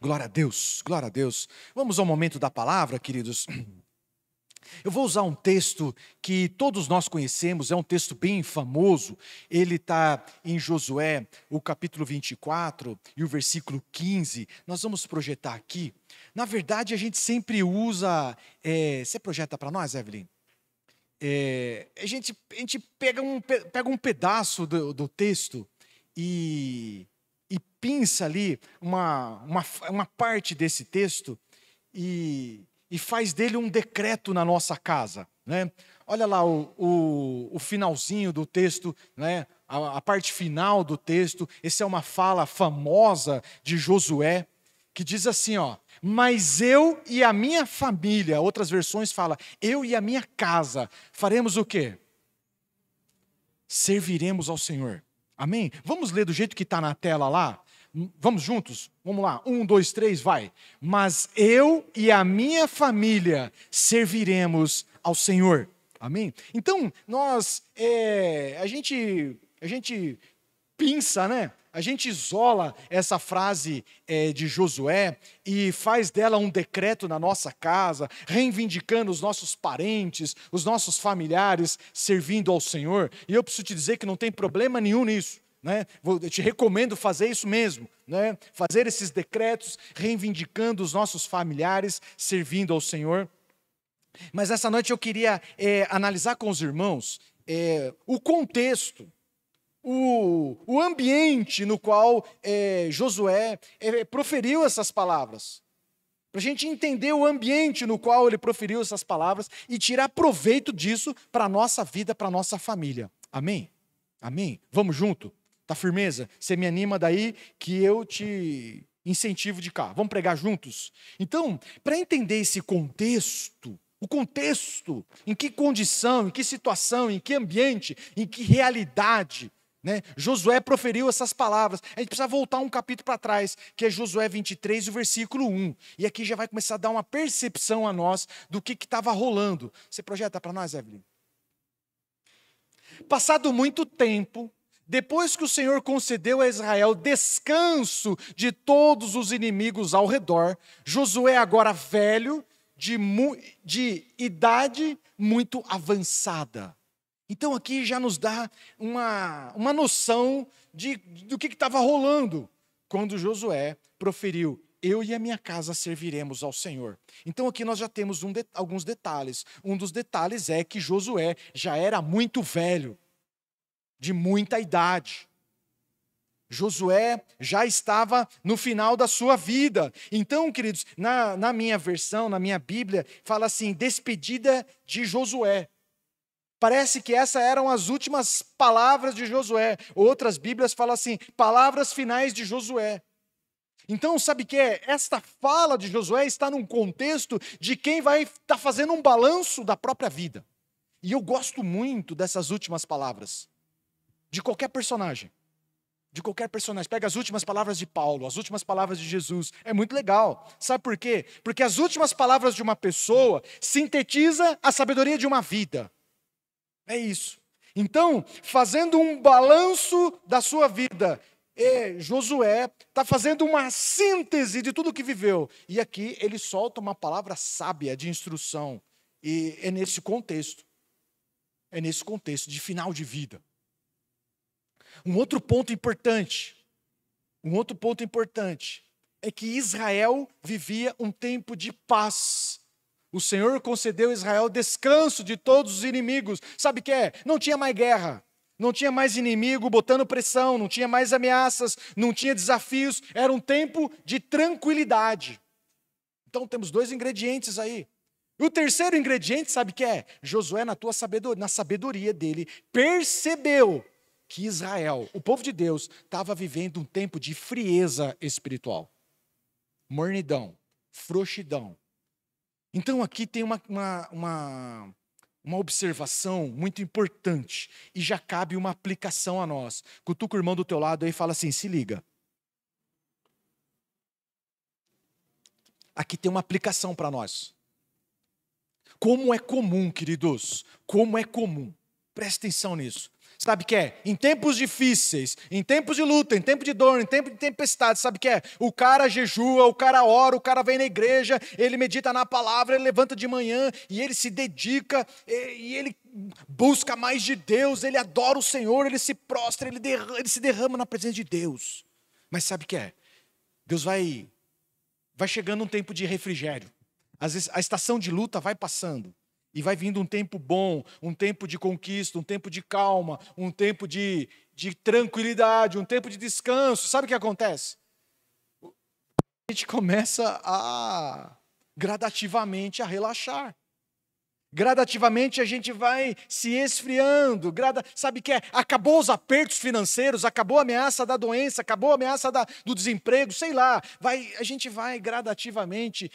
Glória a Deus, glória a Deus. Vamos ao momento da palavra, queridos. Eu vou usar um texto que todos nós conhecemos, é um texto bem famoso. Ele está em Josué, o capítulo 24 e o versículo 15. Nós vamos projetar aqui. Na verdade, a gente sempre usa... Você projeta para nós, Evelyn? A gente pega um pedaço do texto e pinça ali uma parte desse texto e faz dele um decreto na nossa casa, né? Olha lá o finalzinho do texto, né? A parte final do texto. Essa é uma fala famosa de Josué, que diz assim, ó: mas eu e a minha família, outras versões falam, eu e a minha casa, faremos o quê? Serviremos ao Senhor. Amém? Vamos ler do jeito que está na tela lá? Vamos juntos? Vamos lá. 1, 2, 3, vai. Mas eu e a minha família serviremos ao Senhor. Amém? Então, a gente pinça, né? A gente isola essa frase de Josué e faz dela um decreto na nossa casa, reivindicando os nossos parentes, os nossos familiares servindo ao Senhor. E eu preciso te dizer que não tem problema nenhum nisso. Né? Eu te recomendo fazer isso mesmo, né? Fazer esses decretos, reivindicando os nossos familiares, servindo ao Senhor. Mas essa noite eu queria analisar com os irmãos o contexto, o ambiente no qual Josué proferiu essas palavras. Para a gente entender o ambiente no qual ele proferiu essas palavras e tirar proveito disso para a nossa vida, para a nossa família. Amém? Amém? Vamos junto? Tá firmeza? Você me anima daí que eu te incentivo de cá. Vamos pregar juntos? Então, para entender esse contexto, o contexto, em que condição, em que situação, em que ambiente, em que realidade, né, Josué proferiu essas palavras. A gente precisa voltar um capítulo para trás, que é Josué 23, o versículo 1. E aqui já vai começar a dar uma percepção a nós do que estava rolando. Você projeta para nós, Evelyn? Passado muito tempo, depois que o Senhor concedeu a Israel descanso de todos os inimigos ao redor, Josué, agora velho, de idade muito avançada. Então aqui já nos dá uma noção do que estava rolando quando Josué proferiu: eu e a minha casa serviremos ao Senhor. Então aqui nós já temos alguns detalhes. Um dos detalhes é que Josué já era muito velho, de muita idade. Josué já estava no final da sua vida. Então, queridos, na minha versão, na minha Bíblia, fala assim: despedida de Josué. Parece que essas eram as últimas palavras de Josué. Outras Bíblias falam assim: palavras finais de Josué. Então, sabe o que é? Esta fala de Josué está num contexto de quem vai estar fazendo um balanço da própria vida. E eu gosto muito dessas últimas palavras. De qualquer personagem. De qualquer personagem. Pega as últimas palavras de Paulo, as últimas palavras de Jesus. É muito legal. Sabe por quê? Porque as últimas palavras de uma pessoa sintetiza a sabedoria de uma vida. É isso. Então, fazendo um balanço da sua vida, Josué está fazendo uma síntese de tudo que viveu. E aqui ele solta uma palavra sábia de instrução. E é nesse contexto. É nesse contexto de final de vida. Um outro ponto importante é que Israel vivia um tempo de paz. O Senhor concedeu a Israel descanso de todos os inimigos. Sabe o que é? Não tinha mais guerra, não tinha mais inimigo botando pressão, não tinha mais ameaças, não tinha desafios. Era um tempo de tranquilidade. Então temos 2 ingredientes aí. E o terceiro ingrediente, sabe o que é? Josué, na sabedoria dele, percebeu que Israel, o povo de Deus, estava vivendo um tempo de frieza espiritual. Mornidão, frouxidão. Então aqui tem uma observação muito importante e já cabe uma aplicação a nós. Cutuca o irmão do teu lado aí e fala assim: se liga. Aqui tem uma aplicação para nós. Como é comum, queridos, como é comum. Presta atenção nisso. Sabe o que é? Em tempos difíceis, em tempos de luta, em tempo de dor, em tempo de tempestade, sabe o que é? O cara jejua, o cara ora, o cara vem na igreja, ele medita na palavra, ele levanta de manhã e ele se dedica e ele busca mais de Deus, ele adora o Senhor, ele se prostra, ele se derrama na presença de Deus. Mas sabe o que é? Deus vai chegando um tempo de refrigério. Às vezes a estação de luta vai passando. E vai vindo um tempo bom, um tempo de conquista, um tempo de calma, um tempo de tranquilidade, um tempo de descanso. Sabe o que acontece? A gente começa gradativamente a relaxar. Gradativamente a gente vai se esfriando. Sabe o que é? Acabou os apertos financeiros, acabou a ameaça da doença, acabou a ameaça do desemprego, sei lá. A gente vai gradativamente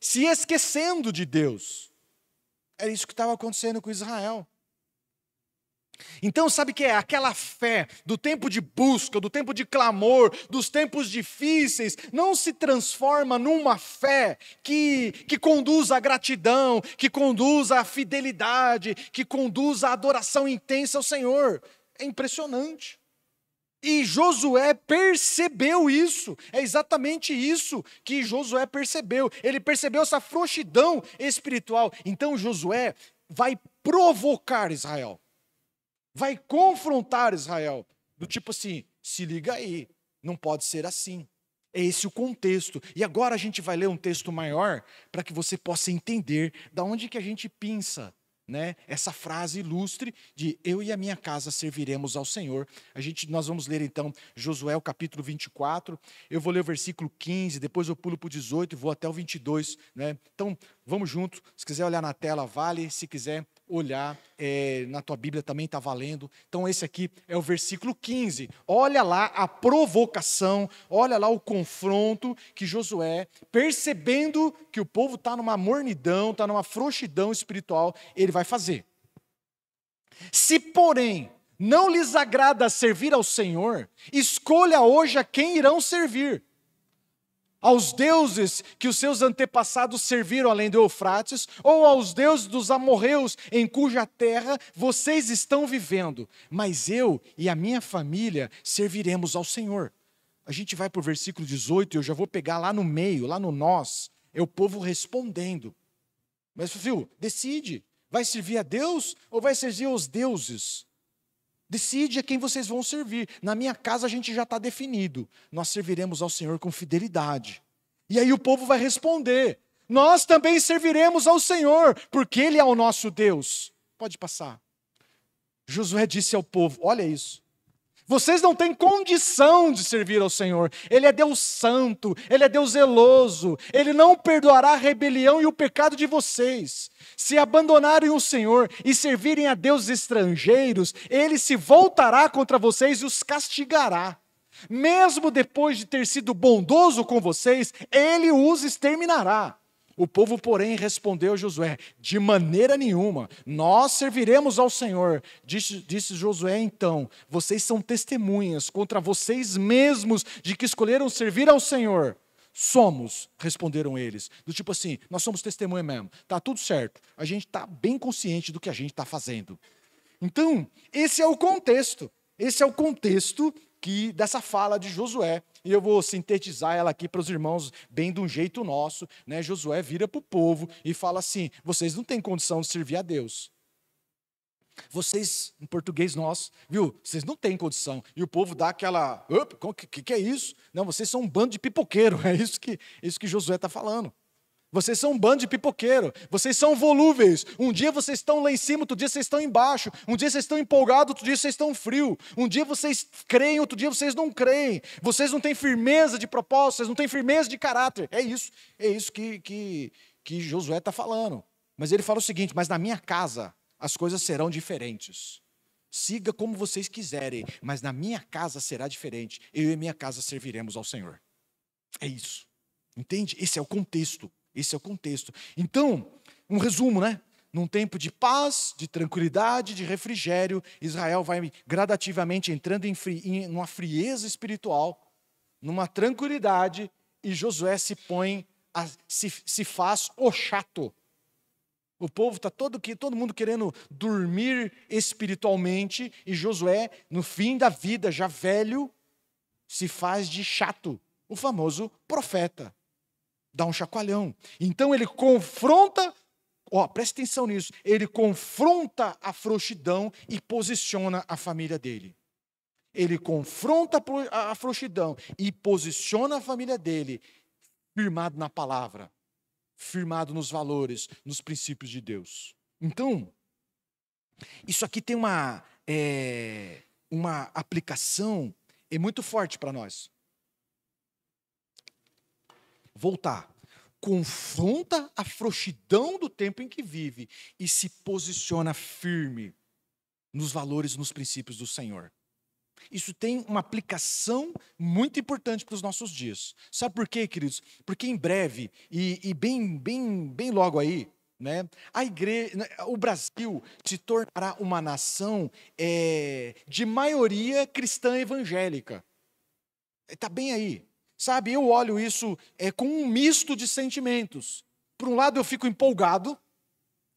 se esquecendo de Deus. Era isso que estava acontecendo com Israel. Então, sabe o que é? Aquela fé do tempo de busca, do tempo de clamor, dos tempos difíceis, não se transforma numa fé que conduz à gratidão, que conduz à fidelidade, que conduz à adoração intensa ao Senhor. É impressionante. E Josué percebeu isso, é exatamente isso que Josué percebeu. Ele percebeu essa frouxidão espiritual. Então Josué vai provocar Israel, vai confrontar Israel, do tipo assim, se liga aí, não pode ser assim. É esse o contexto. E agora a gente vai ler um texto maior para que você possa entender da onde que a gente pinça, né, essa frase ilustre de eu e a minha casa serviremos ao Senhor. Nós vamos ler então Josué, o capítulo 24, eu vou ler o versículo 15, depois eu pulo para o 18 e vou até o 22. Né? Então, vamos junto, se quiser olhar na tela, vale, se quiser olhar na tua Bíblia também está valendo. Então esse aqui é o versículo 15. Olha lá a provocação, olha lá o confronto que Josué, percebendo que o povo está numa mornidão, está numa frouxidão espiritual, ele vai fazer. Se, porém, não lhes agrada servir ao Senhor, escolha hoje a quem irão servir. Aos deuses que os seus antepassados serviram além do Eufrates, ou aos deuses dos amorreus em cuja terra vocês estão vivendo. Mas eu e a minha família serviremos ao Senhor. A gente vai para o versículo 18, eu já vou pegar lá no meio, lá no nós, é o povo respondendo. Mas, filho, decide, vai servir a Deus ou vai servir aos deuses? Decide a quem vocês vão servir. Na minha casa a gente já está definido. Nós serviremos ao Senhor com fidelidade. E aí o povo vai responder. Nós também serviremos ao Senhor, porque Ele é o nosso Deus. Pode passar. Josué disse ao povo, olha isso. Vocês não têm condição de servir ao Senhor. Ele é Deus santo, Ele é Deus zeloso. Ele não perdoará a rebelião e o pecado de vocês. Se abandonarem o Senhor e servirem a deuses estrangeiros, Ele se voltará contra vocês e os castigará. Mesmo depois de ter sido bondoso com vocês, Ele os exterminará. O povo, porém, respondeu a Josué, de maneira nenhuma, nós serviremos ao Senhor. Disse Josué, então, vocês são testemunhas contra vocês mesmos de que escolheram servir ao Senhor. Somos, responderam eles. Do tipo assim, nós somos testemunha mesmo, está tudo certo. A gente está bem consciente do que a gente está fazendo. Então, esse é o contexto. Esse é o contexto dessa fala de Josué. E eu vou sintetizar ela aqui para os irmãos bem de um jeito nosso. Né? Josué vira para o povo e fala assim, vocês não têm condição de servir a Deus. Vocês, em português nosso, viu? Vocês não têm condição. E o povo dá aquela, o que é isso? Não, vocês são um bando de pipoqueiro. É isso que Josué está falando. Vocês são um bando de pipoqueiro, vocês são volúveis. Um dia vocês estão lá em cima, outro dia vocês estão embaixo. Um dia vocês estão empolgados, outro dia vocês estão frios. Um dia vocês creem, outro dia vocês não creem. Vocês não têm firmeza de propósito, vocês não têm firmeza de caráter. É isso que Josué está falando. Mas ele fala o seguinte, mas na minha casa as coisas serão diferentes. Siga como vocês quiserem, mas na minha casa será diferente. Eu e minha casa serviremos ao Senhor. É isso. Entende? Esse é o contexto. Esse é o contexto. Então, um resumo, né? Num tempo de paz, de tranquilidade, de refrigério, Israel vai gradativamente entrando numa frieza espiritual, numa tranquilidade, e Josué se faz o chato. O povo está todo mundo querendo dormir espiritualmente, e Josué, no fim da vida, já velho, se faz de chato, o famoso profeta. Dá um chacoalhão. Então ele confronta, presta atenção nisso, ele confronta a frouxidão e posiciona a família dele. Ele confronta a frouxidão e posiciona a família dele, firmado na palavra, firmado nos valores, nos princípios de Deus. Então, isso aqui tem uma aplicação muito forte para nós. Voltar. Confronta a frouxidão do tempo em que vive e se posiciona firme nos valores, nos princípios do Senhor. Isso tem uma aplicação muito importante para os nossos dias. Sabe por quê, queridos? Porque em breve, e bem logo aí, né, o Brasil se tornará uma nação de maioria cristã evangélica. Está bem aí. Sabe, eu olho isso com um misto de sentimentos. Por um lado eu fico empolgado,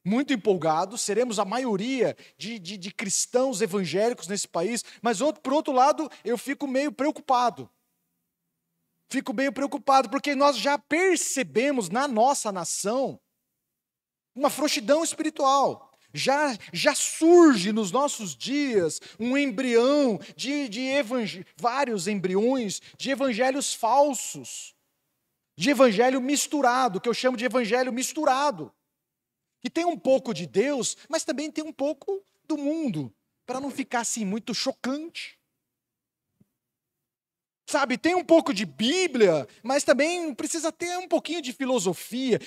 muito empolgado, seremos a maioria de cristãos evangélicos nesse país, mas por outro lado eu fico meio preocupado. Fico meio preocupado, porque nós já percebemos na nossa nação uma frouxidão espiritual. Já surge nos nossos dias um embrião vários embriões de evangelhos falsos, de evangelho misturado, que eu chamo de evangelho misturado. E tem um pouco de Deus, mas também tem um pouco do mundo, para não ficar assim muito chocante. Sabe, tem um pouco de Bíblia, mas também precisa ter um pouquinho de filosofia.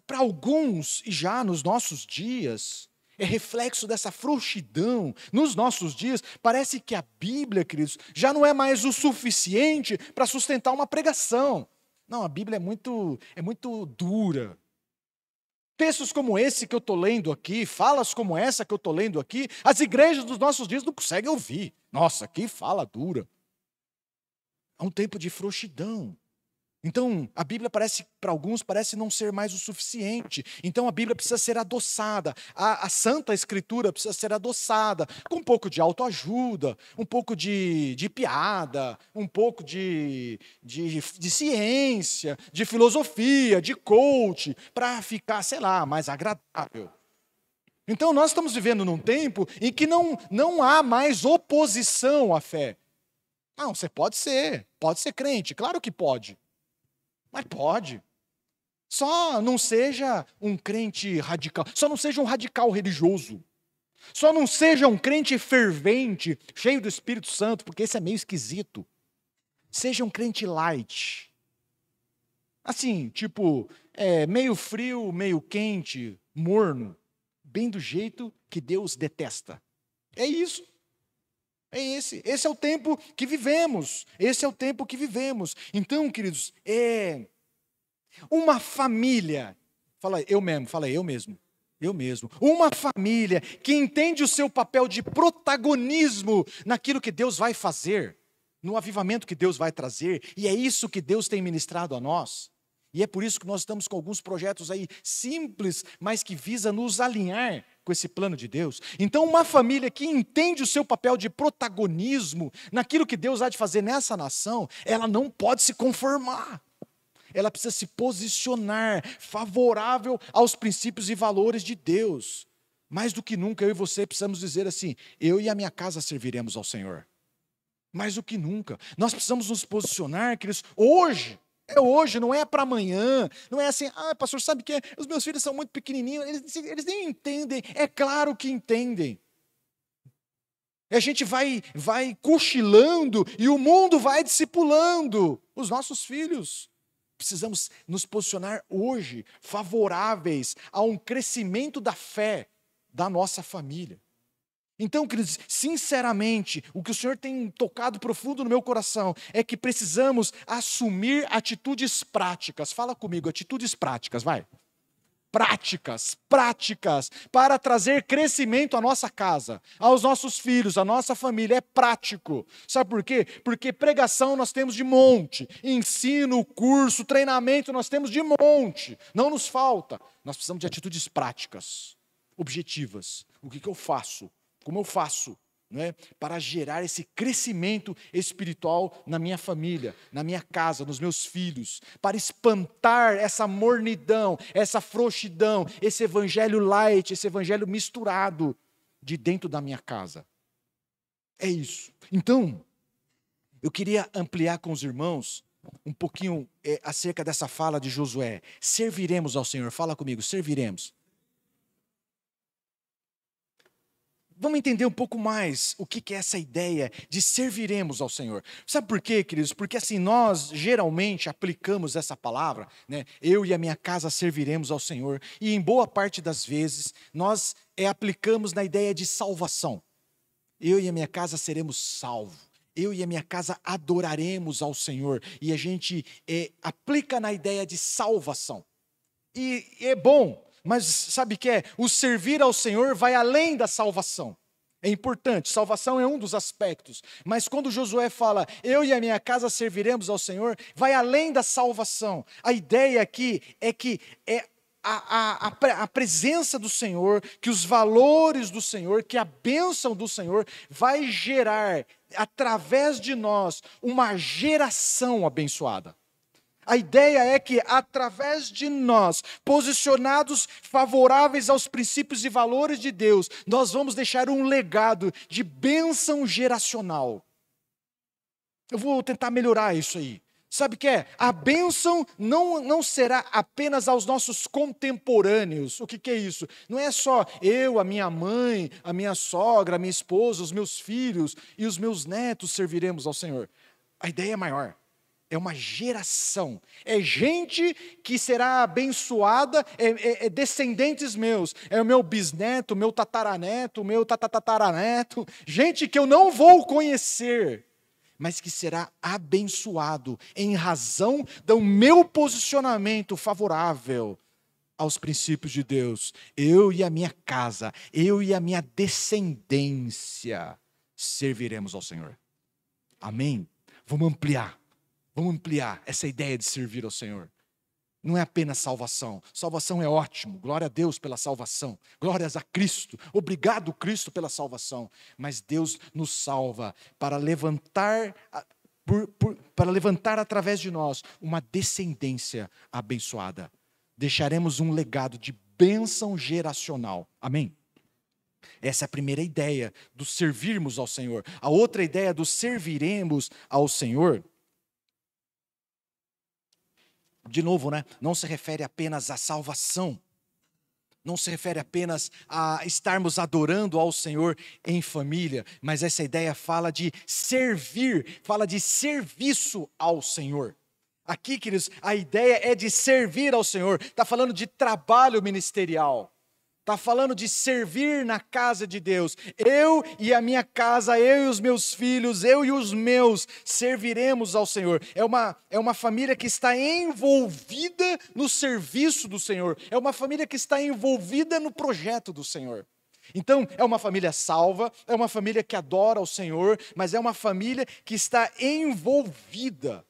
Para alguns, e já nos nossos dias, é reflexo dessa frouxidão. Nos nossos dias, parece que a Bíblia, queridos, já não é mais o suficiente para sustentar uma pregação. Não, a Bíblia é muito dura. Textos como esse que eu estou lendo aqui, falas como essa que eu estou lendo aqui, as igrejas dos nossos dias não conseguem ouvir. Nossa, que fala dura. É um tempo de frouxidão. Então, a Bíblia para alguns, parece não ser mais o suficiente. Então, a Bíblia precisa ser adoçada. A Santa Escritura precisa ser adoçada com um pouco de autoajuda, um pouco de piada, um pouco de ciência, de filosofia, de coach, para ficar, sei lá, mais agradável. Então, nós estamos vivendo num tempo em que não há mais oposição à fé. Não, você pode ser crente, claro que pode. Mas pode. Só não seja um crente radical. Só não seja um radical religioso. Só não seja um crente fervente, cheio do Espírito Santo, porque esse é meio esquisito. Seja um crente light. Assim, tipo, meio frio, meio quente, morno. Bem do jeito que Deus detesta. É isso. Esse é o tempo que vivemos. Esse é o tempo que vivemos. Então, queridos, uma família, eu mesmo. Uma família que entende o seu papel de protagonismo naquilo que Deus vai fazer, no avivamento que Deus vai trazer, e é isso que Deus tem ministrado a nós. E é por isso que nós estamos com alguns projetos aí simples, mas que visa nos alinhar com esse plano de Deus. Então, uma família que entende o seu papel de protagonismo naquilo que Deus há de fazer nessa nação, ela não pode se conformar. Ela precisa se posicionar favorável aos princípios e valores de Deus. Mais do que nunca, eu e você precisamos dizer assim: eu e a minha casa serviremos ao Senhor. Mais do que nunca. Nós precisamos nos posicionar, queridos, hoje. É hoje, não é para amanhã. Não é assim, pastor, sabe o que é? Os meus filhos são muito pequenininhos, eles nem entendem. É claro que entendem. A gente vai cochilando e o mundo vai discipulando os nossos filhos. Precisamos nos posicionar hoje favoráveis a um crescimento da fé da nossa família. Então, queridos, sinceramente, o que o Senhor tem tocado profundo no meu coração é que precisamos assumir atitudes práticas. Fala comigo, atitudes práticas, vai. práticas, para trazer crescimento à nossa casa, aos nossos filhos, à nossa família. É prático. Sabe por quê? Porque pregação nós temos de monte, ensino, curso, treinamento nós temos de monte. Não nos falta. Nós precisamos de atitudes práticas, objetivas. O que eu faço? Como eu faço? Né, para gerar esse crescimento espiritual na minha família, na minha casa, nos meus filhos, para espantar essa mornidão, essa frouxidão, esse evangelho light, esse evangelho misturado de dentro da minha casa. É isso. Então, eu queria ampliar com os irmãos um pouquinho acerca dessa fala de Josué. Serviremos ao Senhor. Fala comigo, serviremos. Vamos entender um pouco mais o que é essa ideia de serviremos ao Senhor. Sabe por quê, queridos? Porque assim, nós geralmente aplicamos essa palavra, né? Eu e a minha casa serviremos ao Senhor. E em boa parte das vezes, nós aplicamos na ideia de salvação. Eu e a minha casa seremos salvos. Eu e a minha casa adoraremos ao Senhor. E a gente aplica na ideia de salvação. E é bom. Mas sabe o que é? O servir ao Senhor vai além da salvação. É importante, salvação é um dos aspectos. Mas quando Josué fala, eu e a minha casa serviremos ao Senhor, vai além da salvação. A ideia aqui é que a presença do Senhor, que os valores do Senhor, que a bênção do Senhor vai gerar, através de nós, uma geração abençoada. A ideia é que, através de nós, posicionados favoráveis aos princípios e valores de Deus, nós vamos deixar um legado de bênção geracional. Eu vou tentar melhorar isso aí. Sabe o que é? A bênção não será apenas aos nossos contemporâneos. O que é isso? Não é só eu, a minha mãe, a minha sogra, a minha esposa, os meus filhos e os meus netos serviremos ao Senhor. A ideia é maior. É uma geração, é gente que será abençoada, descendentes meus, é o meu bisneto, o meu tataraneto, o meu tatataraneto, gente que eu não vou conhecer, mas que será abençoado em razão do meu posicionamento favorável aos princípios de Deus. Eu e a minha casa, eu e a minha descendência serviremos ao Senhor. Amém? Vamos ampliar essa ideia de servir ao Senhor. Não é apenas salvação. Salvação é ótimo. Glória a Deus pela salvação. Glórias a Cristo. Obrigado, Cristo, pela salvação. Mas Deus nos salva para levantar, para levantar através de nós uma descendência abençoada. Deixaremos um legado de bênção geracional. Amém? Essa é a primeira ideia do servirmos ao Senhor. A outra ideia do serviremos ao Senhor, de novo, né? Não se refere apenas à salvação, não se refere apenas a estarmos adorando ao Senhor em família, mas essa ideia fala de servir, fala de serviço ao Senhor. Aqui, queridos, a ideia é de servir ao Senhor, está falando de trabalho ministerial. Está falando de servir na casa de Deus. Eu e a minha casa, eu e os meus filhos, eu e os meus, serviremos ao Senhor. É uma família que está envolvida no serviço do Senhor. É uma família que está envolvida no projeto do Senhor. Então, é uma família salva, é uma família que adora ao Senhor, mas é uma família que está envolvida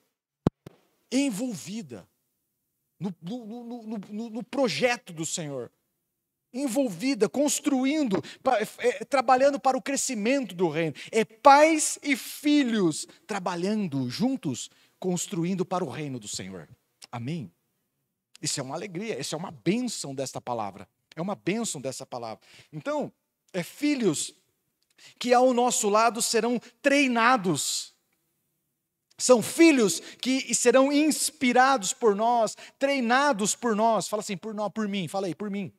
no projeto do Senhor. Envolvida, construindo, trabalhando para o crescimento do reino. É pais e filhos trabalhando juntos, construindo para o reino do Senhor. Amém? Isso é uma alegria, isso é uma bênção desta palavra. É uma bênção dessa palavra. Então, filhos que ao nosso lado serão treinados. São filhos que serão inspirados por nós, treinados por nós. Fala assim, por mim, fala aí, por mim.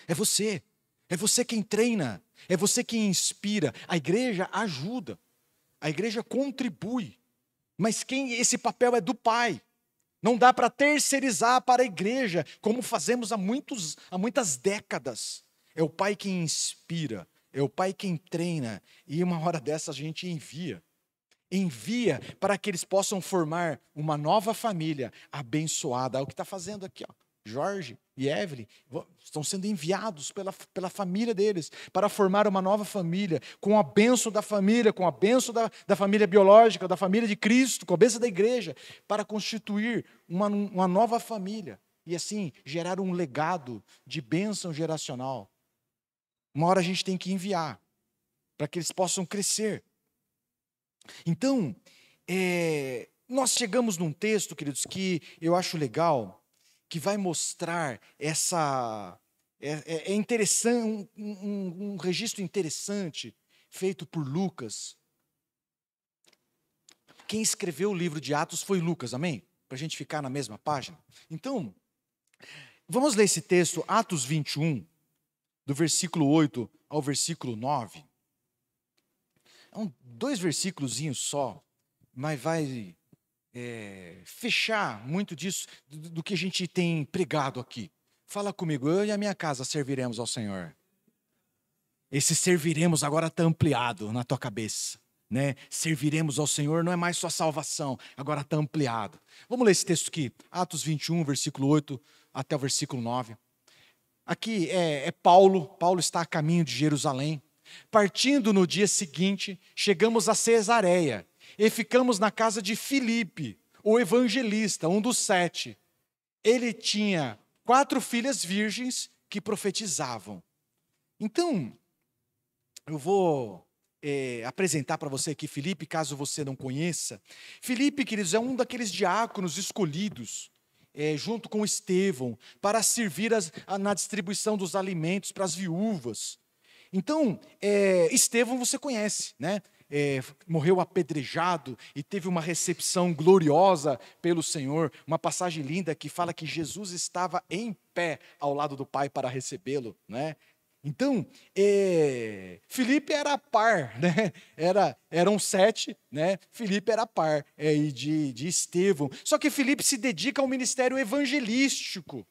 É você quem treina, é você quem inspira. A igreja ajuda, a igreja contribui, mas esse papel é do pai. Não dá para terceirizar para a igreja, como fazemos há muitas décadas. É o pai quem inspira, é o pai quem treina, e uma hora dessa a gente envia para que eles possam formar uma nova família abençoada. É o que está fazendo aqui, ó. Jorge e Evelyn estão sendo enviados pela família deles para formar uma nova família, com a bênção da família, com a bênção da família biológica, da família de Cristo, com a bênção da igreja, para constituir uma nova família e assim gerar um legado de bênção geracional. Uma hora a gente tem que enviar para que eles possam crescer. Então, nós chegamos num texto, queridos, que eu acho legal, que vai mostrar interessante, um registro interessante feito por Lucas. Quem escreveu o livro de Atos foi Lucas, amém? Para a gente ficar na mesma página. Então, vamos ler esse texto, Atos 21, do versículo 8 ao versículo 9. São 2 versículozinhos só, mas vai fechar muito disso, do que a gente tem pregado aqui. Fala comigo, eu e a minha casa serviremos ao Senhor. Esse serviremos agora está ampliado na tua cabeça, né? Serviremos ao Senhor não é mais só salvação, agora está ampliado. Vamos ler esse texto aqui, Atos 21, versículo 8 até o versículo 9. Aqui é Paulo. Paulo está a caminho de Jerusalém. Partindo no dia seguinte, chegamos a Cesareia e ficamos na casa de Filipe, o evangelista, um dos 7. Ele tinha 4 filhas virgens que profetizavam. Então, eu vou apresentar para você aqui Filipe, caso você não conheça. Filipe, queridos, é um daqueles diáconos escolhidos, junto com Estevão, para servir na distribuição dos alimentos para as viúvas. Então, Estevão você conhece, né? Morreu apedrejado e teve uma recepção gloriosa pelo Senhor, uma passagem linda que fala que Jesus estava em pé ao lado do Pai para recebê-lo, né? Então, Filipe era par, né? Eram 7, né? Filipe era par de Estevão. Só que Filipe se dedica ao ministério evangelístico.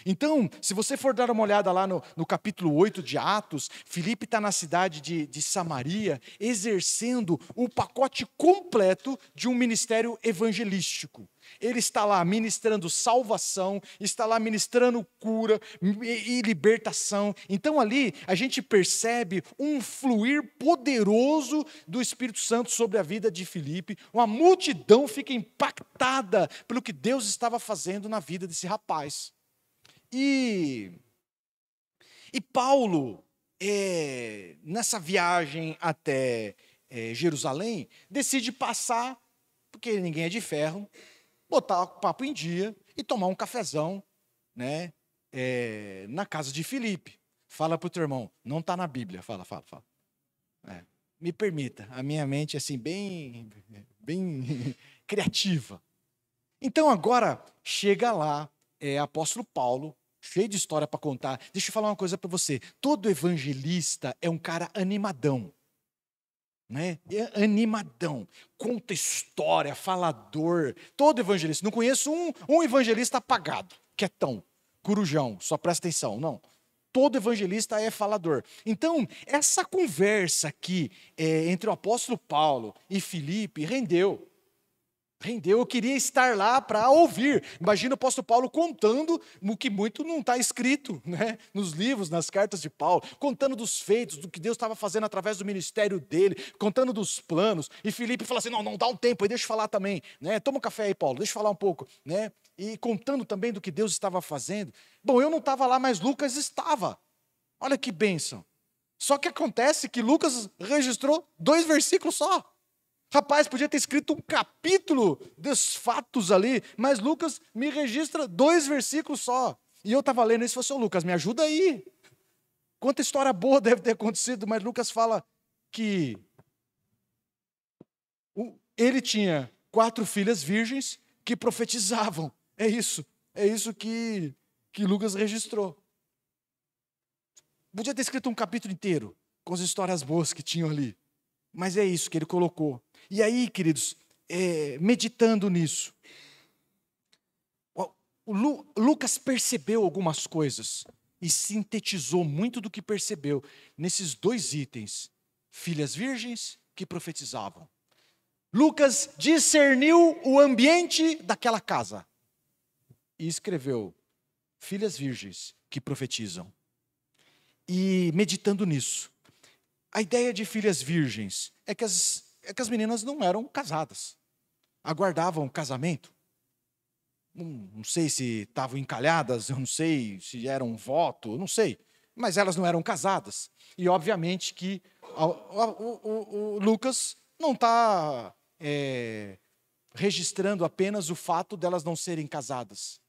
Então, se você for dar uma olhada lá no capítulo 8 de Atos, Filipe está na cidade de Samaria, exercendo o pacote completo de um ministério evangelístico. Ele está lá ministrando salvação, está lá ministrando cura e libertação. Então ali a gente percebe um fluir poderoso do Espírito Santo sobre a vida de Filipe. Uma multidão fica impactada pelo que Deus estava fazendo na vida desse rapaz. E Paulo, nessa viagem até Jerusalém, decide passar, porque ninguém é de ferro, botar o papo em dia e tomar um cafezão, né, na casa de Filipe. Fala para o teu irmão, não está na Bíblia, fala. Me permita, a minha mente é assim, bem criativa. Então agora, chega lá, apóstolo Paulo, cheio de história para contar. Deixa eu falar uma coisa para você. Todo evangelista é um cara animadão. Né? Animadão. Conta história, falador. Todo evangelista. Não conheço um evangelista apagado, quietão, corujão, só presta atenção. Não. Todo evangelista é falador. Então, essa conversa aqui entre o apóstolo Paulo e Filipe rendeu. Eu queria estar lá para ouvir. Imagina o apóstolo Paulo contando o que muito não está escrito, né? Nos livros, nas cartas de Paulo, contando dos feitos, do que Deus estava fazendo através do ministério dele, contando dos planos. E Filipe fala assim, não dá um tempo aí, deixa eu falar também. Né? Toma um café aí, Paulo, deixa eu falar um pouco. Né? E contando também do que Deus estava fazendo. Bom, eu não estava lá, mas Lucas estava. Olha que bênção. Só que acontece que Lucas registrou 2 versículos só. Rapaz, podia ter escrito um capítulo dos fatos ali, mas Lucas me registra 2 versículos só. E eu estava lendo isso e falei assim, Lucas, me ajuda aí. Quanta história boa deve ter acontecido, mas Lucas fala que ele tinha 4 filhas virgens que profetizavam. É isso que Lucas registrou. Podia ter escrito um capítulo inteiro com as histórias boas que tinham ali. Mas é isso que ele colocou. E aí, queridos, meditando nisso, Lucas percebeu algumas coisas e sintetizou muito do que percebeu nesses 2 itens. Filhas virgens que profetizavam. Lucas discerniu o ambiente daquela casa e escreveu: filhas virgens que profetizam. E meditando nisso, a ideia de filhas virgens é que as meninas não eram casadas, aguardavam casamento. Não sei se estavam encalhadas, eu não sei se era um voto, não sei. Mas elas não eram casadas. E, obviamente, que o Lucas não está registrando apenas o fato delas não serem casadas.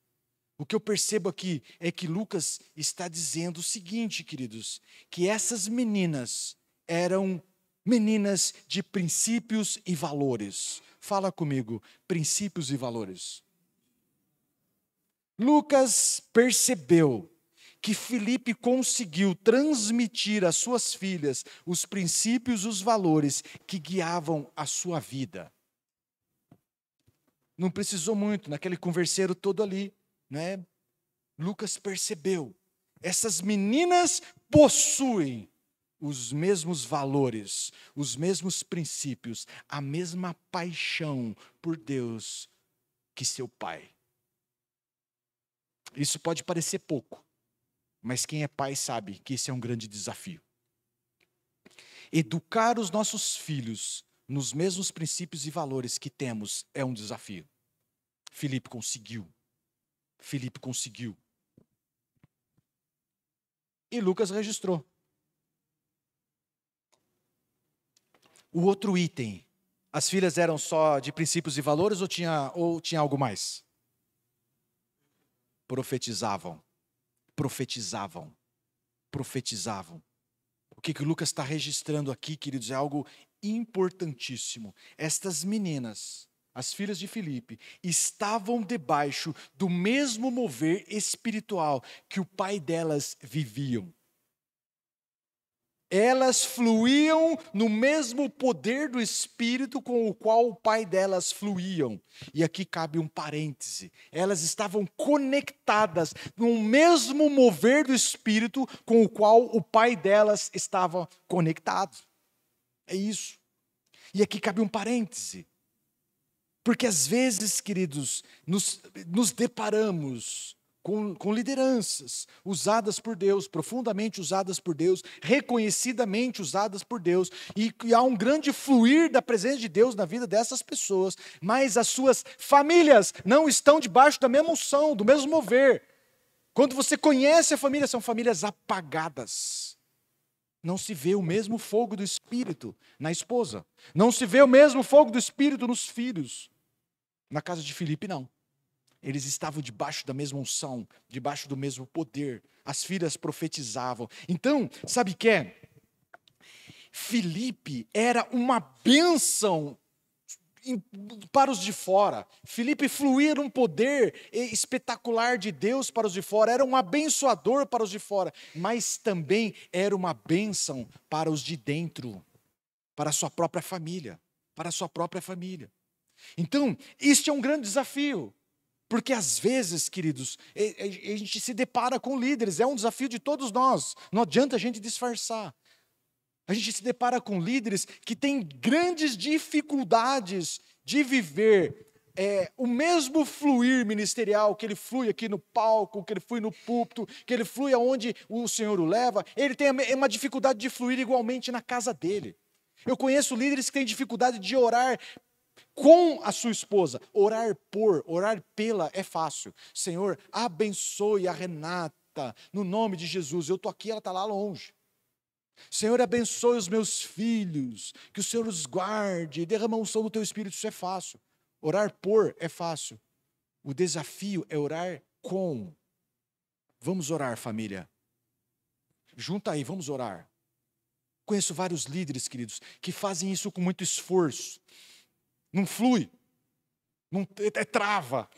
O que eu percebo aqui é que Lucas está dizendo o seguinte, queridos, que essas meninas eram meninas de princípios e valores. Fala comigo, princípios e valores. Lucas percebeu que Filipe conseguiu transmitir às suas filhas os princípios e os valores que guiavam a sua vida. Não precisou muito, naquele converseiro todo ali, né? Lucas percebeu, essas meninas possuem os mesmos valores, os mesmos princípios, a mesma paixão por Deus que seu pai. Isso pode parecer pouco, mas quem é pai sabe que esse é um grande desafio. Educar os nossos filhos nos mesmos princípios e valores que temos é um desafio. Filipe conseguiu. Filipe conseguiu. E Lucas registrou. O outro item, as filhas eram só de princípios e valores ou tinha algo mais? Profetizavam. Profetizavam. Profetizavam. O que o Lucas está registrando aqui, queridos, é algo importantíssimo. Estas meninas, as filhas de Filipe, estavam debaixo do mesmo mover espiritual que o pai delas viviam. Elas fluíam no mesmo poder do Espírito com o qual o pai delas fluíam. E aqui cabe um parêntese. Elas estavam conectadas no mesmo mover do Espírito com o qual o pai delas estava conectado. É isso. E aqui cabe um parêntese. Porque às vezes, queridos, nos deparamos com lideranças usadas por Deus, profundamente usadas por Deus, reconhecidamente usadas por Deus, e há um grande fluir da presença de Deus na vida dessas pessoas, mas as suas famílias não estão debaixo da mesma unção, do mesmo mover. Quando você conhece a família, são famílias apagadas. Não se vê o mesmo fogo do Espírito na esposa, não se vê o mesmo fogo do Espírito nos filhos. Na casa de Filipe, não. Eles estavam debaixo da mesma unção, debaixo do mesmo poder. As filhas profetizavam. Então, sabe o que é? Filipe era uma bênção para os de fora. Filipe fluía num poder espetacular de Deus para os de fora. Era um abençoador para os de fora. Mas também era uma bênção para os de dentro. Para a sua própria família. Para a sua própria família. Então, este é um grande desafio. Porque às vezes, queridos, a gente se depara com líderes, é um desafio de todos nós, não adianta a gente disfarçar. A gente se depara com líderes que têm grandes dificuldades de viver o mesmo fluir ministerial, que ele flui aqui no palco, que ele flui no púlpito, que ele flui aonde o Senhor o leva, ele tem uma dificuldade de fluir igualmente na casa dele. Eu conheço líderes que têm dificuldade de orar com a sua esposa. Orar pela é fácil. Senhor, abençoe a Renata, no nome de Jesus. Eu estou aqui, ela está lá longe. Senhor, abençoe os meus filhos, que o Senhor os guarde, derrama a unção do teu Espírito, isso é fácil. Orar por é fácil. O desafio é orar com. Vamos orar, família. Junta aí, vamos orar. Conheço vários líderes, queridos, que fazem isso com muito esforço. Não flui, trava,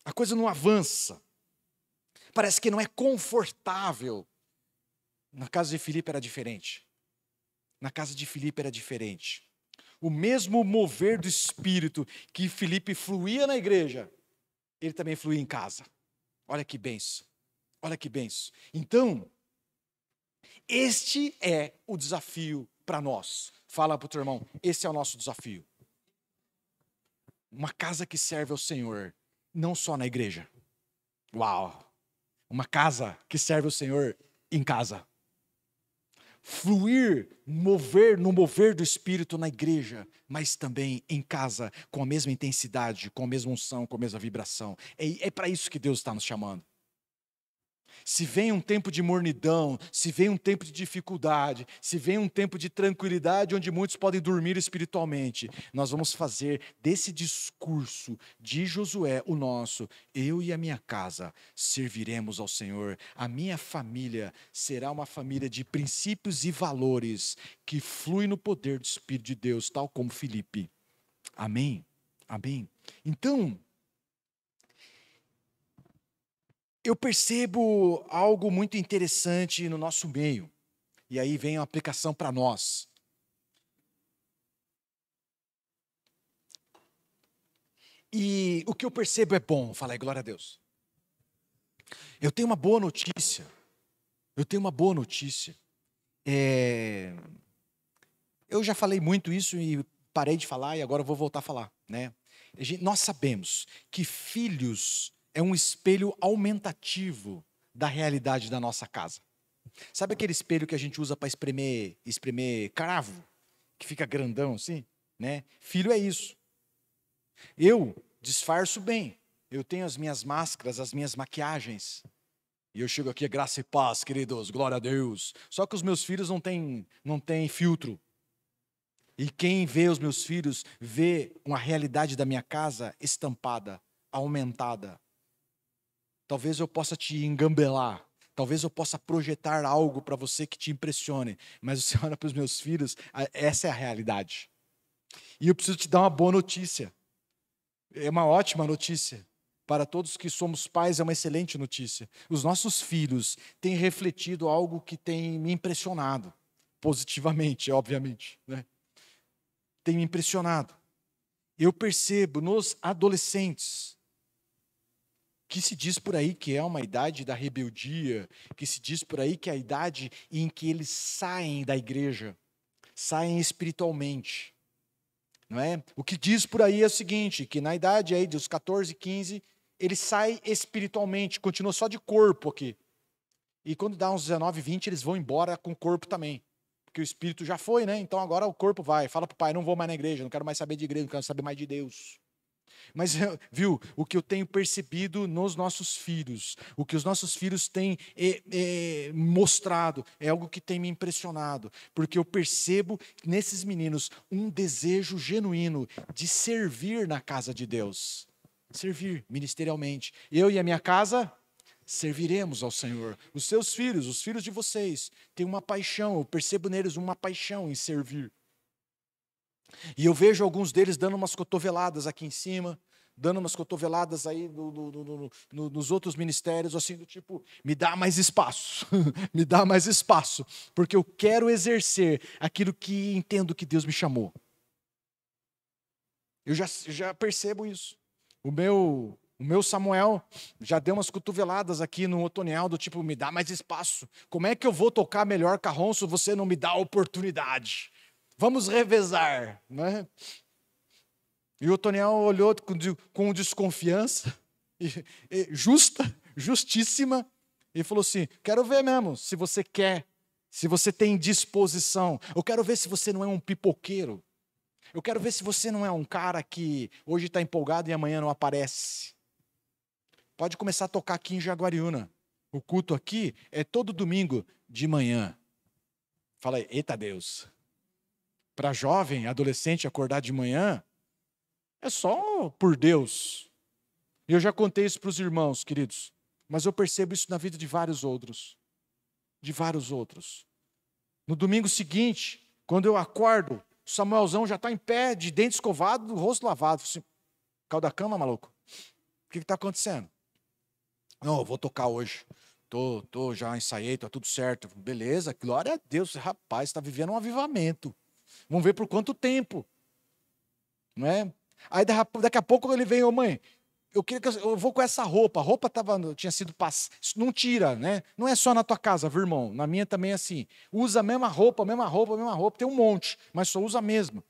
a coisa não avança, parece que não é confortável. Na casa de Filipe era diferente. Na casa de Filipe era diferente. O mesmo mover do Espírito que Filipe fluía na igreja, ele também fluía em casa. Olha que benção, olha que benção. Então, este é o desafio para nós. Fala para o teu irmão, esse é o nosso desafio. Uma casa que serve ao Senhor, não só na igreja. Uau! Uma casa que serve o Senhor em casa. Fluir, mover, no mover do Espírito na igreja, mas também em casa, com a mesma intensidade, com a mesma unção, com a mesma vibração. É para isso que Deus está nos chamando. Se vem um tempo de mornidão, se vem um tempo de dificuldade, se vem um tempo de tranquilidade, onde muitos podem dormir espiritualmente, nós vamos fazer desse discurso de Josué o nosso: eu e a minha casa serviremos ao Senhor, a minha família será uma família de princípios e valores, que flui no poder do Espírito de Deus, tal como Filipe. Amém? Amém? Então, eu percebo algo muito interessante no nosso meio, e aí vem a aplicação para nós. E o que eu percebo é bom, falei, glória a Deus. Eu tenho uma boa notícia, eu já falei muito isso e parei de falar, e agora eu vou voltar a falar, né? Nós sabemos que filhos é um espelho aumentativo da realidade da nossa casa. Sabe aquele espelho que a gente usa para espremer cravo? Que fica grandão assim, né? Filho é isso. Eu disfarço bem. Eu tenho as minhas máscaras, as minhas maquiagens. E eu chego aqui, graça e paz, queridos, glória a Deus. Só que os meus filhos não têm filtro. E quem vê os meus filhos, vê uma realidade da minha casa estampada, aumentada. Talvez eu possa te engambelar, talvez eu possa projetar algo para você que te impressione, mas você olha para os meus filhos, essa é a realidade. E eu preciso te dar uma boa notícia, é uma ótima notícia, para todos que somos pais é uma excelente notícia. Os nossos filhos têm refletido algo que tem me impressionado, positivamente, obviamente, né? Tem me impressionado. Eu percebo nos adolescentes, que se diz por aí que é uma idade da rebeldia, que se diz por aí que é a idade em que eles saem da igreja, saem espiritualmente, não é? O que diz por aí é o seguinte, que na idade aí dos 14, 15, eles saem espiritualmente, continua só de corpo aqui. E quando dá uns 19, 20, eles vão embora com o corpo também, porque o espírito já foi, né? Então agora o corpo vai, fala para o pai, não vou mais na igreja, não quero mais saber de igreja, não quero saber mais de Deus. Mas, viu, o que eu tenho percebido nos nossos filhos, o que os nossos filhos têm mostrado, é algo que tem me impressionado, porque eu percebo nesses meninos um desejo genuíno de servir na casa de Deus, servir ministerialmente. Eu e a minha casa serviremos ao Senhor. Os seus filhos, os filhos de vocês, têm uma paixão, eu percebo neles uma paixão em servir. E eu vejo alguns deles dando umas cotoveladas aqui em cima, dando umas cotoveladas aí nos outros ministérios, assim, do tipo, me dá mais espaço, me dá mais espaço, porque eu quero exercer aquilo que entendo que Deus me chamou. Eu já percebo isso. O meu Samuel já deu umas cotoveladas aqui no Otoniel, do tipo, me dá mais espaço. Como é que eu vou tocar melhor carrom se você não me dá a oportunidade? Vamos revezar, né? E o Otoniel olhou com desconfiança, justíssima, e falou assim, quero ver mesmo, se você quer, se você tem disposição. Eu quero ver se você não é um pipoqueiro. Eu quero ver se você não é um cara que hoje está empolgado e amanhã não aparece. Pode começar a tocar aqui em Jaguariúna. O culto aqui é todo domingo de manhã. Fala aí, eita Deus. Para jovem, adolescente acordar de manhã, é só por Deus. Eu já contei isso para os irmãos, queridos, mas eu percebo isso na vida de vários outros. De vários outros. No domingo seguinte, quando eu acordo, o Samuelzão já está em pé, de dente escovado, rosto lavado. Assim, caiu da cama, maluco? O que está acontecendo? Não, eu vou tocar hoje. Tô já ensaiei, tá tudo certo. Beleza, glória a Deus, rapaz, está vivendo um avivamento. Vamos ver por quanto tempo. Não é? Aí daqui a pouco ele vem, ô mãe, eu vou com essa roupa. A roupa tinha sido passada. Não tira, né? Não é só na tua casa, viu, irmão? Na minha também é assim. Usa a mesma roupa. Tem um monte, mas só usa a mesma.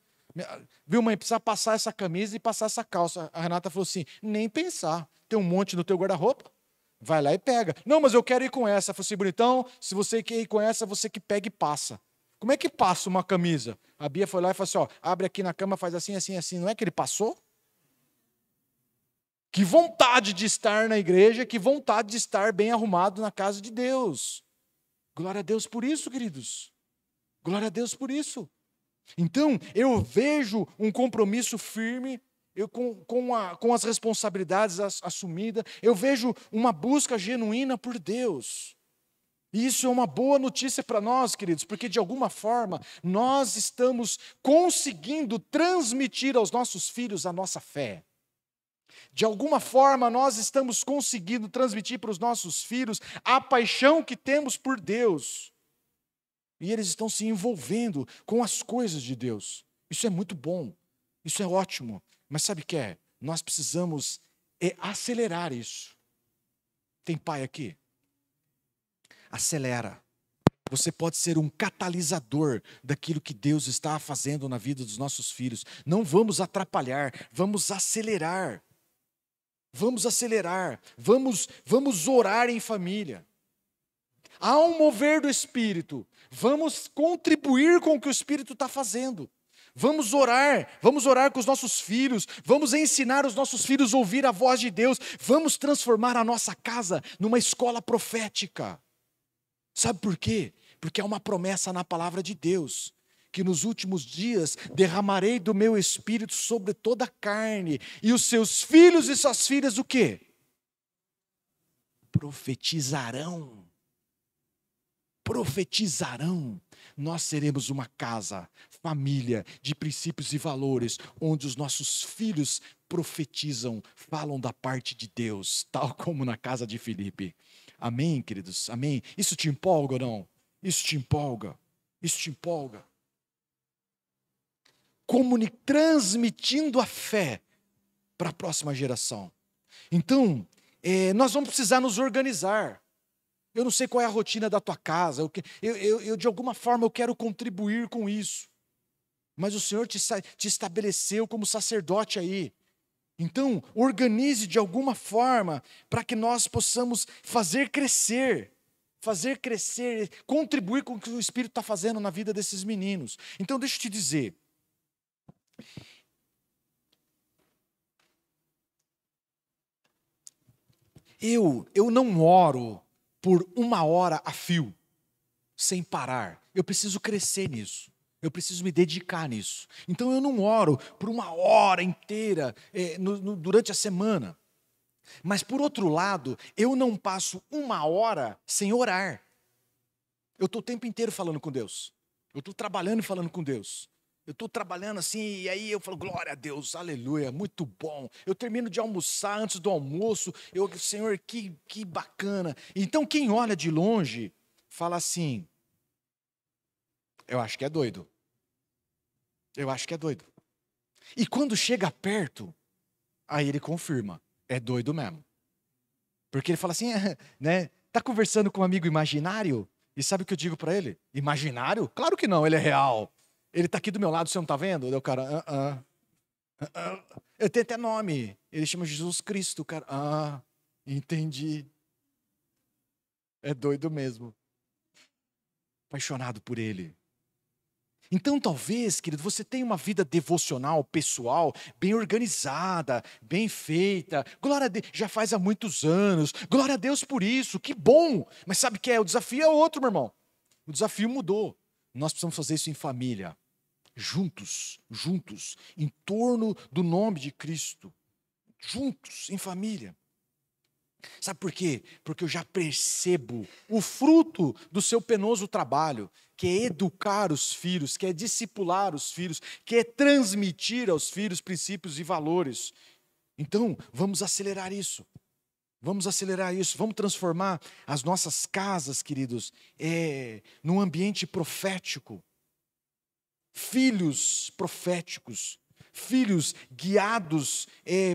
Viu, mãe? Precisa passar essa camisa e passar essa calça. A Renata falou assim, nem pensar. Tem um monte no teu guarda-roupa. Vai lá e pega. Não, mas eu quero ir com essa. Eu falei assim, bonitão, se você quer ir com essa, você que pega e passa. Como é que passa uma camisa? A Bia foi lá e falou assim, ó, abre aqui na cama, faz assim, assim, assim. Não é que ele passou? Que vontade de estar na igreja, que vontade de estar bem arrumado na casa de Deus. Glória a Deus por isso, queridos. Glória a Deus por isso. Então, eu vejo um compromisso firme com as responsabilidades assumidas. Eu vejo uma busca genuína por Deus. E isso é uma boa notícia para nós, queridos, porque de alguma forma nós estamos conseguindo transmitir aos nossos filhos a nossa fé. De alguma forma, nós estamos conseguindo transmitir para os nossos filhos a paixão que temos por Deus. E eles estão se envolvendo com as coisas de Deus. Isso é muito bom, isso é ótimo. Mas sabe o que é? Nós precisamos acelerar isso. Tem pai aqui? Acelera. Você pode ser um catalisador daquilo que Deus está fazendo na vida dos nossos filhos. Não vamos atrapalhar, vamos acelerar. Vamos acelerar, vamos orar em família. Há um mover do Espírito, vamos contribuir com o que o Espírito está fazendo. Vamos orar com os nossos filhos, vamos ensinar os nossos filhos a ouvir a voz de Deus, vamos transformar a nossa casa numa escola profética. Sabe por quê? Porque há uma promessa na palavra de Deus, que nos últimos dias derramarei do meu Espírito sobre toda a carne, e os seus filhos e suas filhas o quê? Profetizarão. Profetizarão. Nós seremos uma casa, família de princípios e valores, onde os nossos filhos profetizam, falam da parte de Deus, tal como na casa de Filipe. Amém, queridos? Amém? Isso te empolga ou não? Isso te empolga? Isso te empolga? Transmitindo a fé para a próxima geração. Então, nós vamos precisar nos organizar. Eu não sei qual é a rotina da tua casa, eu de alguma forma eu quero contribuir com isso. Mas o Senhor te estabeleceu como sacerdote aí. Então, organize de alguma forma para que nós possamos fazer crescer, contribuir com o que o Espírito está fazendo na vida desses meninos. Então, deixa eu te dizer. Eu não oro por 1 hora a fio, sem parar. Eu preciso crescer nisso. Eu preciso me dedicar nisso. Então eu não oro por 1 hora inteira durante a semana. Mas por outro lado, eu não passo 1 hora sem orar. Eu estou o tempo inteiro falando com Deus. Eu estou trabalhando e falando com Deus. Eu estou trabalhando assim, e aí eu falo, glória a Deus, aleluia, muito bom. Eu termino de almoçar antes do almoço, Senhor, que bacana. Então quem olha de longe, fala assim, eu acho que é doido. Eu acho que é doido. E quando chega perto, aí ele confirma, é doido mesmo. Porque ele fala assim, né? Tá conversando com um amigo imaginário? E sabe o que eu digo para ele? Imaginário? Claro que não, ele é real. Ele está aqui do meu lado, você não está vendo? Daí o cara, Ele tem até nome. Ele chama Jesus Cristo. O cara, entendi. É doido mesmo. Apaixonado por ele. Então, talvez, querido, você tenha uma vida devocional, pessoal, bem organizada, bem feita. Glória a Deus, já faz há muitos anos. Glória a Deus por isso, que bom. Mas sabe o que é? O desafio é outro, meu irmão. O desafio mudou. Nós precisamos fazer isso em família. Juntos, em torno do nome de Cristo. Juntos, em família. Sabe por quê? Porque eu já percebo o fruto do seu penoso trabalho, que é educar os filhos, que é discipular os filhos, que é transmitir aos filhos princípios e valores. Então, vamos acelerar isso. Vamos transformar as nossas casas, queridos, num ambiente profético. Filhos proféticos, filhos guiados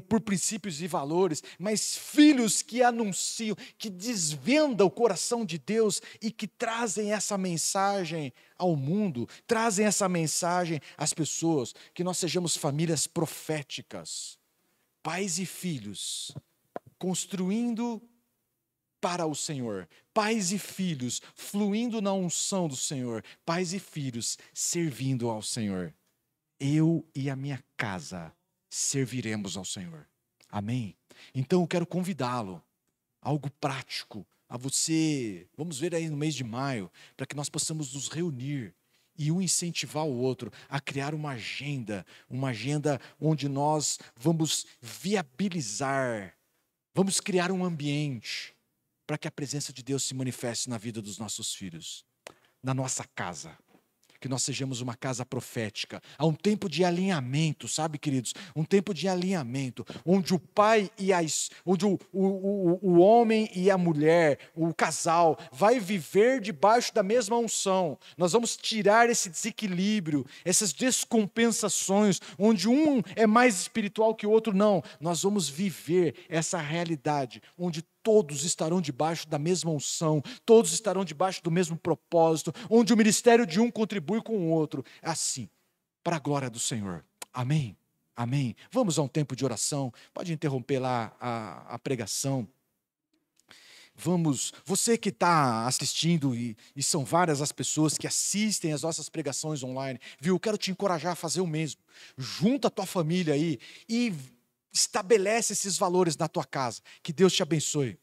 por princípios e valores, mas filhos que anunciam, que desvendam o coração de Deus e que trazem essa mensagem ao mundo, trazem essa mensagem às pessoas, que nós sejamos famílias proféticas, pais e filhos, construindo para o Senhor. Pais e filhos fluindo na unção do Senhor. Pais e filhos servindo ao Senhor. Eu e a minha casa serviremos ao Senhor. Amém? Então eu quero convidá-lo, algo prático, a você, vamos ver aí no mês de maio, para que nós possamos nos reunir e um incentivar o outro a criar uma agenda onde nós vamos viabilizar, vamos criar um ambiente para que a presença de Deus se manifeste na vida dos nossos filhos, na nossa casa. Que nós sejamos uma casa profética. Há um tempo de alinhamento, sabe, queridos? Um tempo de alinhamento, onde o pai e onde o homem e a mulher, o casal, vai viver debaixo da mesma unção. Nós vamos tirar esse desequilíbrio, essas descompensações, onde um é mais espiritual que o outro, não. Nós vamos viver essa realidade, onde todos estarão debaixo da mesma unção, todos estarão debaixo do mesmo propósito, onde o ministério de um contribui com o outro. Assim, para a glória do Senhor. Amém? Amém? Vamos a um tempo de oração. Pode interromper lá a pregação. Vamos, você que está assistindo, e são várias as pessoas que assistem as nossas pregações online, viu? Eu quero te encorajar a fazer o mesmo. Junta a tua família aí e estabelece esses valores na tua casa. Que Deus te abençoe.